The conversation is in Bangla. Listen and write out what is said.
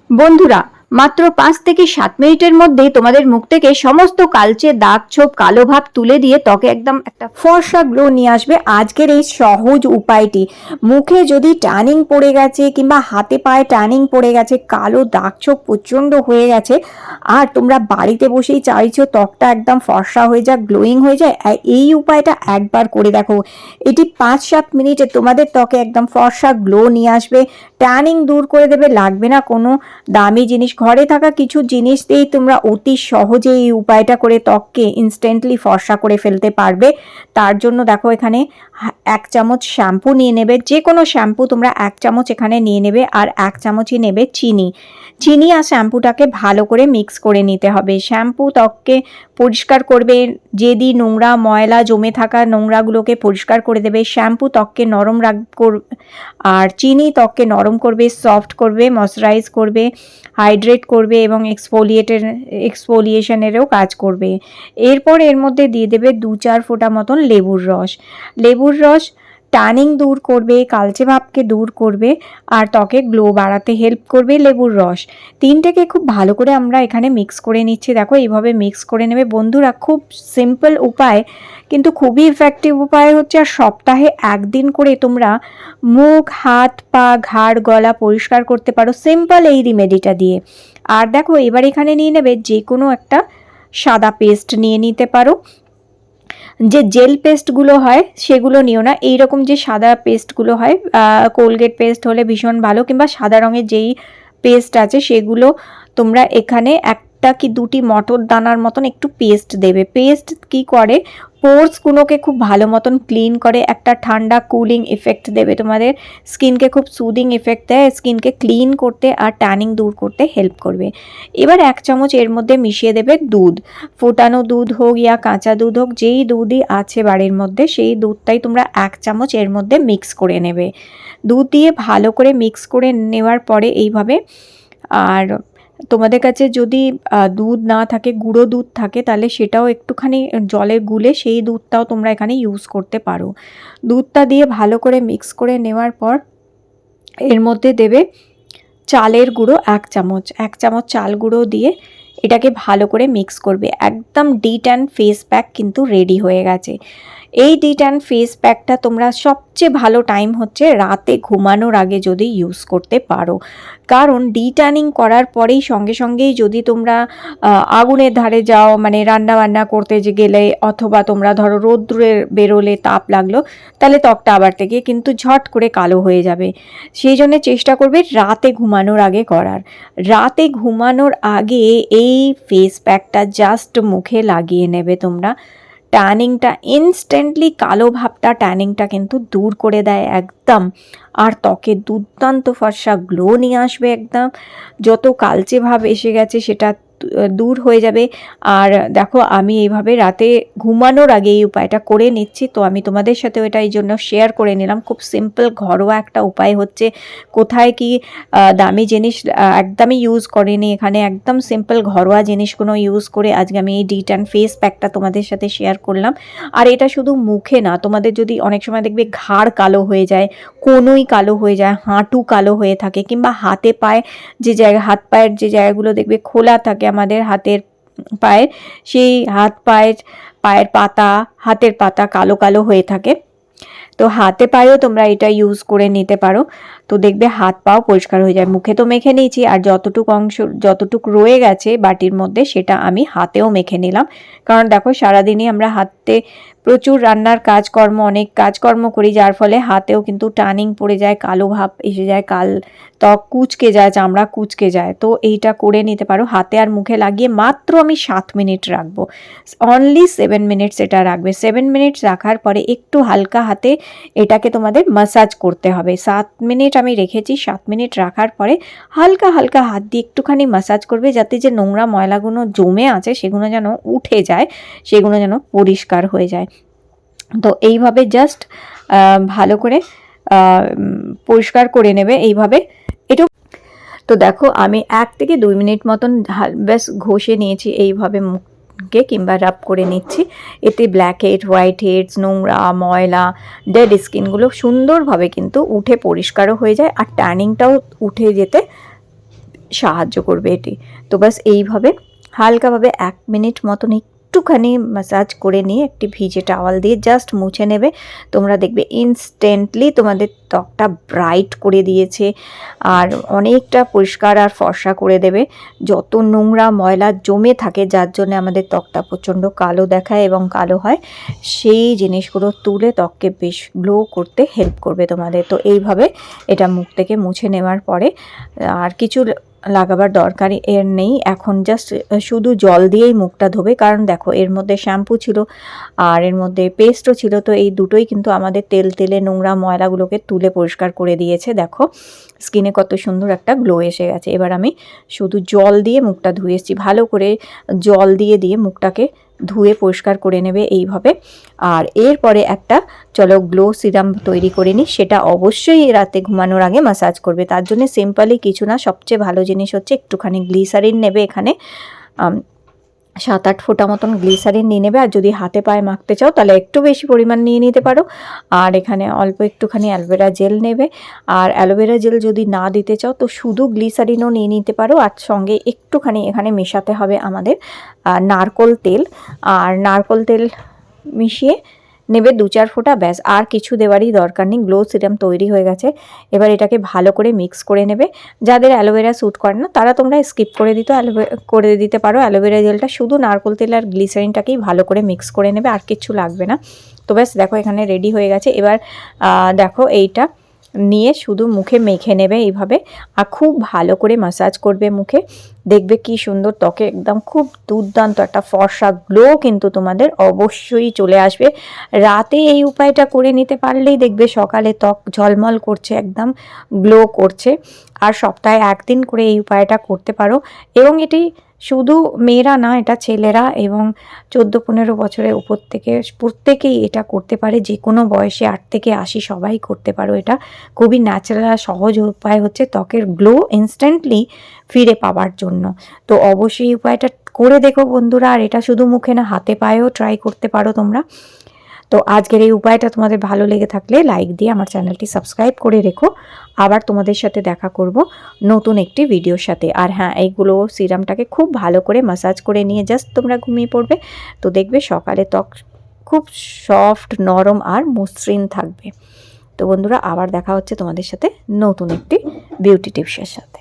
বন্ধুরা, মাত্র 5 থেকে 7 মিনিটের মধ্যেই তোমাদের মুখ থেকে সমস্ত কালচে দাগ ছোপ কালো ভাব তুলে দিয়ে ত্বকে একদম একটা ফর্সা গ্লো নিয়ে আসবে আজকের এই সহজ উপায়টি। মুখে যদি ট্যানিং পড়ে গেছে কিংবা হাতে পায়ে ট্যানিং পড়ে গেছে, কালো দাগ ছোপ প্রচণ্ড হয়ে গেছে, আর তোমরা বাড়িতে বসেই চাইছো ত্বকটা একদম ফর্সা হয়ে যাক, গ্লোয়িং হয়ে যায়, এই উপায়টা একবার করে দেখো। এটি 5-7 মিনিটে তোমাদের ত্বকে একদম ফর্সা গ্লো নিয়ে আসবে, ট্যানিং দূর করে দেবে। লাগবে না কোনো দামি জিনিস, ঘরে থাকা কিছু জিনিস দিয়েই তোমরা অতি সহজে এই উপায়টা করে ত্বককে ইনস্ট্যান্টলি ফর্সা করে ফেলতে পারবে। তার জন্য দেখো এখানে 1 চামচ শ্যাম্পু নিয়ে নেবে, যে কোনো শ্যাম্পু তোমরা 1 চামচ এখানে নিয়ে নেবে, আর 1 চামচই নেবে চিনি আর শ্যাম্পুটাকে ভালো করে মিক্স করে নিতে হবে। শ্যাম্পু ত্বককে পরিষ্কার করবে, যেদি নোংরা ময়লা জমে থাকা নোংরাগুলোকে পরিষ্কার করে দেবে। শ্যাম্পু ত্বককে নরম আর চিনি ত্বককে নরম করবে, সফট করবে, ময়শ্চারাইজ করবে, হাইড্রেট করবে এবং এক্সফোলিয়েশনেরও কাজ করবে। এরপর এর মধ্যে দিয়ে দেবে 2-4 ফোঁটা মতন লেবুর রস ট্যানিং দূর করবে, কালচে ভাবকে দূর করবে, আর ত্বকে গ্লো বাড়াতে হেল্প করবে লেবুর রস। তিনটেকে খুব ভালো করে আমরা এখানে মিক্স করে নিচ্ছি। দেখো এইভাবে মিক্স করে নেবে। বন্ধুরা, খুব সিম্পল উপায় কিন্তু খুবই ইফেক্টিভ উপায় হচ্ছে, আর সপ্তাহে 1 দিন করে তোমরা মুখ, হাত, পা, ঘাড়, গলা পরিষ্কার করতে পারো সিম্পল এই রেমেডিটা দিয়ে। আর দেখো এবার এখানে নিয়ে নেবে যে কোনো একটা সাদা পেস্ট নিয়ে নিতে পারো। যে জেল পেস্টগুলো হয় সেগুলো নিও না, এইরকম যে সাদা পেস্টগুলো হয়, কোলগেট পেস্ট হলে ভীষণ ভালো, কিংবা সাদা রঙের যেই পেস্ট আছে সেগুলো তোমরা এখানে 1টা কি 2টি মটর দানার মতন একটু পেস্ট দেবে। পেস্ট কি করে, পোর্সগুলোকে খুব ভালো মতন ক্লিন করে, একটা ঠান্ডা কুলিং ইফেক্ট দেবে, তোমাদের স্কিনকে খুব সুদিং ইফেক্ট দেয়, স্কিনকে ক্লিন করতে আর ট্যানিং দূর করতে হেল্প করবে। এবার 1 চামচ এর মধ্যে মিশিয়ে দেবে দুধ, ফোটানো দুধ হোক ইয়া কাঁচা দুধ হোক, যেই দুধই আছে বাড়ির মধ্যে সেই দুধটাই তোমরা 1 চামচ এর মধ্যে মিক্স করে নেবে। দুধ দিয়ে ভালো করে মিক্স করে নেওয়ার পরে এইভাবে, আর তোমাদের কাছে যদি দুধ না থাকে, গুঁড়ো দুধ থাকে, তাহলে সেটাও একটুখানি জলে গুলে সেই দুধটাও তোমরা এখানে ইউজ করতে পারো। দুধটা দিয়ে ভালো করে মিক্স করে নেওয়ার পর এর মধ্যে দেবে চালের গুঁড়ো 1 চামচ, 1 চামচ চাল গুঁড়ো দিয়ে এটাকে ভালো করে মিক্স করবে। একদম ডিট্যান ফেস প্যাক কিন্তু রেডি হয়ে গেছে। এই ডিট্যান ফেস প্যাকটা তোমরা সবচেয়ে ভালো টাইম হচ্ছে রাতে ঘুমানোর আগে যদি ইউজ করতে পারো, কারণ ডিট্যানিং করার পরেই সঙ্গে সঙ্গেই যদি তোমরা আগুনের ধারে যাও, মানে রান্না বান্না করতে যে গেলে, অথবা তোমরা ধরো রোদ্রে বেরোলে, তাপ লাগলো, তাহলে ত্বকটা আবার থেকে কিন্তু ঝট করে কালো হয়ে যাবে। সেই জন্য চেষ্টা করবে রাতে ঘুমানোর আগে করার। রাতে ঘুমানোর আগে এই ফেস প্যাকটা জাস্ট মুখে লাগিয়ে নেবে তোমরা। ট্যানিংটা ইনস্ট্যান্টলি, কালো ভাবটা ট্যানিংটা কিন্তু দূর করে দেয় একদম, আর ত্বকে দুর্দান্ত ফর্সা গ্লো নিয়ে আসবে একদম। যত কালচে ভাব এসে গেছে সেটা দূর হয়ে যাবে। আর দেখো আমি এইভাবে রাতে ঘুমানোর আগে এই উপায়টা করে নিচ্ছি, তো আমি তোমাদের সাথেও এটা এই জন্য শেয়ার করে নিলাম। খুব সিম্পল ঘরোয়া একটা উপায় হচ্ছে, কোথায় কি দামি জিনিস একদমই ইউজ করিনি, এখানে একদম সিম্পল ঘরোয়া জিনিসগুলো ইউজ করে আজকে আমি এই ডিট্যান ফেস প্যাকটা তোমাদের সাথে শেয়ার করলাম। আর এটা শুধু মুখে না, তোমাদের যদি অনেক সময় দেখবে ঘাড় কালো হয়ে যায়, কোনোই কালো হয়ে যায়, হাঁটু কালো হয়ে থাকে, কিংবা হাতে পায়ে যে জায়গা, হাত পায়ের যে জায়গাগুলো দেখবে খোলা থাকে আমাদের হাতের পায়ের, সেই পায়ের পাতা, হাতের পাতা কালো কালো হয়ে থাকে, তো হাতে পায়েও তোমরা এটা ইউজ করে নিতে পারো। তো দেখবে হাত পাও পরিষ্কার হয়ে যায়। মুখে তো মেখে নিয়েছি, আর যতটুকু রয়ে গেছে বাটির মধ্যে সেটা আমি হাতেও মেখে নিলাম, কারণ দেখো সারাদিনই আমরা হাতে প্রচুর রান্নার কাজকর্ম, অনেক কাজকর্ম করি, যার ফলে হাতেও কিন্তু টার্নিং পড়ে যায়, কালো ভাব এসে যায়, ত্বক কুঁচকে যায়, চামড়া কুঁচকে যায়। তো এইটা করে নিতে পারো হাতে আর মুখে লাগিয়ে। মাত্র আমি 7 মিনিট রাখবো, অনলি 7 মিনিটস এটা রাখবে। 7 মিনিটস রাখার পরে একটু হালকা হাতে এটাকে তোমাদের মাসাজ করতে হবে। 7 মিনিট আমি রেখেছি, 7 মিনিট রাখার পরে হালকা হালকা হাত দিয়ে একটুখানি মাসাজ করবে, যাতে যে নোংরা ময়লাগুলো জমে আছে সেগুলো যেন উঠে যায়, সেগুলো যেন পরিষ্কার হয়ে যায়। তো এইভাবে জাস্ট ভালো করে পরিষ্কার করে নেবে এইভাবে। এটা তো দেখো আমি 1 থেকে 2 মিনিট মতন ব্যাস ঘষে নিয়েছি এইভাবে মুখকে, কিংবা রাব করে নিচ্ছি। এতে ব্ল্যাক হেড, হোয়াইট হেডস, নোংরা ময়লা, ডেড স্কিনগুলো সুন্দরভাবে কিন্তু উঠে পরিষ্কারও হয়ে যায়, আর ট্যানিংটাও উঠে যেতে সাহায্য করবে এটি। তো বাস এইভাবে হালকাভাবে 1 মিনিট মতন একটুখানি ম্যাসাজ করে নিয়ে একটি ভিজে টাওয়াল দিয়ে জাস্ট মুছে নেবে। তোমরা দেখবে ইনস্ট্যান্টলি তোমাদের ত্বকটা ব্রাইট করে দিয়েছে আর অনেকটা পরিষ্কার আর ফর্সা করে দেবে। যত নোংরা ময়লা জমে থাকে যার জন্য আমাদের ত্বকটা প্রচণ্ড কালো দেখায় এবং কালো হয়, সেই জিনিসগুলো তুলে ত্বককে বেশ গ্লো করতে হেল্প করবে তোমাদের। তো এইভাবে এটা মুখ থেকে মুছে নেওয়ার পরে আর কিছু লাগাবার দরকার এর নেই, এখন জাস্ট শুধু জল দিয়েই মুখটা ধোবে। কারণ দেখো এর মধ্যে শ্যাম্পু ছিল আর এর মধ্যে পেস্টও ছিল, তো এই দুটোই কিন্তু আমাদের তেলে নোংরা ময়লাগুলোকে তুলে পরিষ্কার করে দিয়েছে। দেখো স্কিনে কত সুন্দর একটা গ্লো এসে গেছে। এবার আমি শুধু জল দিয়ে মুখটা ধুয়েছি, ভালো করে জল দিয়ে মুখটাকে ধুয়ে পরিষ্কার করে নেবে এইভাবে। আর এরপরে একটা চলো গ্লো সিরাম তৈরি করে নিই, সেটা অবশ্যই রাতে ঘুমানোর আগে ম্যাসাজ করবে। তার জন্য সিম্পলি কিছু না, সবচেয়ে ভালো জিনিস হচ্ছে একটুখানি গ্লিসারিন নেবে। এখানে 7-8 ফোঁটা মতন গ্লিসারিন নিয়ে নেবে। আর যদি হাতে পায়ে মাখতে চাও তাহলে একটু বেশি পরিমাণ নিয়ে নিতে পারো। আর এখানে অল্প একটুখানি অ্যালোভেরা জেল নেবে। আর অ্যালোভেরা জেল যদি না দিতে চাও তো শুধু গ্লিসারিনও নিয়ে নিতে পারো। আর সঙ্গে একটুখানি এখানে মেশাতে হবে আমাদের নারকোল তেল। আর নারকোল তেল মিশিয়ে নেবে 2-4 ফোঁটা, ব্যাস আর কিছু দেওয়ারই দরকার নেই। গ্লো সিরাম তৈরি হয়ে গেছে। এবার এটাকে ভালো করে মিক্স করে নেবে। যাদের অ্যালোভেরা স্যুট করে না তারা তোমরা স্কিপ করে দিতে পারো অ্যালোভেরা জেলটা, শুধু নারকোল তেল আর গ্লিসারিনটাকেই ভালো করে মিক্স করে নেবে, আর কিচ্ছু লাগবে না। তো ব্যাস দেখো এখানে রেডি হয়ে গেছে। এবার দেখো এইটা নিয়ে শুধু মুখে মেখে নেবে এইভাবে আর খুব ভালো করে ম্যাসাজ করবে মুখে। দেখবে কি সুন্দর ত্বকে একদম খুব দুর্দান্ত একটা ফর্সা গ্লো কিন্তু তোমাদের অবশ্যই চলে আসবে। রাতে এই উপায়টা করে নিতে পারলেই দেখবে সকালে ত্বক ঝলমল করছে, একদম গ্লো করছে। আর সপ্তাহে 1 দিন করে এই উপায়টা করতে পারো। এবং এটি শুধু মেয়েরা না, এটা ছেলেরা এবং 14-15 বছরের উপর থেকে প্রত্যেকেই এটা করতে পারে। যে কোনো বয়সে 8 থেকে 80 সবাই করতে পারো। এটা খুবই ন্যাচারাল আর সহজ উপায় হচ্ছে ত্বকের গ্লো ইনস্ট্যান্টলি ফিরে পাওয়ার জন্য। তো অবশ্যই এই উপায়টা করে দেখো বন্ধুরা। আর এটা শুধু মুখে না, হাতে পায়েও ট্রাই করতে পারো তোমরা। তো আজকের এই উপায়টা তোমাদের ভালো লেগে থাকলে লাইক দিয়ে আমার চ্যানেলটি সাবস্ক্রাইব করে রেখো। আবার তোমাদের সাথে দেখা করব নতুন একটি ভিডিওর সাথে। আর হ্যাঁ, এইগুলো সিরামটাকে খুব ভালো করে ম্যাসাজ করে নিয়ে জাস্ট তোমরা ঘুমিয়ে পড়বে। তো দেখবে সকালে ত্বক খুব সফট, নরম আর মসৃণ থাকবে। তো বন্ধুরা আবার দেখা হচ্ছে তোমাদের সাথে নতুন একটি বিউটি টিপসের সাথে।